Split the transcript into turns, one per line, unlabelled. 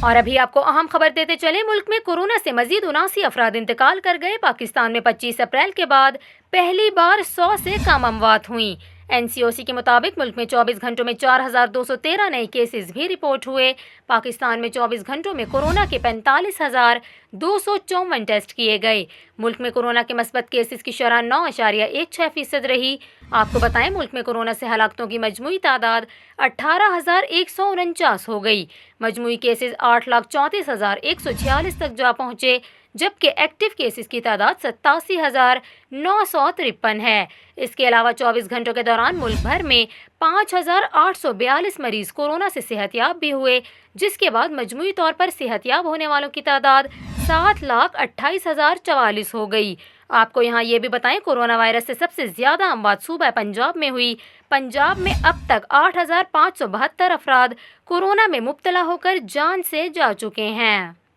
اور ابھی آپ کو اہم خبر دیتے چلیں، ملک میں کورونا سے مزید 79 افراد انتقال کر گئے۔ پاکستان میں 25 اپریل کے بعد پہلی بار 100 سے کم اموات ہوئیں۔ NCOC کے مطابق ملک میں 24 گھنٹوں میں 4213 نئے کیسز بھی رپورٹ ہوئے۔ پاکستان میں 24 گھنٹوں میں کورونا کے 45,254 ٹیسٹ کیے گئے۔ ملک میں کورونا کے مثبت کیسز کی شرح 9.16% رہی۔ آپ کو بتائیں، ملک میں کورونا سے ہلاکتوں کی مجموعی تعداد 18,149 ہو گئی۔ مجموعی کیسز 8,34,146 تک جا پہنچے، جبکہ ایکٹیو کیسز کی تعداد 87,953 ہے۔ اس کے علاوہ 24 گھنٹوں کے دوران ملک بھر میں 5,842 مریض کورونا سے صحت یاب بھی ہوئے، جس کے بعد مجموعی طور پر صحت یاب ہونے والوں کی تعداد 7,28,044 ہو گئی۔ آپ کو یہاں یہ بھی بتائیں، کورونا وائرس سے سب سے زیادہ اموات صوبہ پنجاب میں ہوئی۔ پنجاب میں اب تک 8,572 افراد کورونا میں مبتلا ہو کر جان سے جا چکے ہیں۔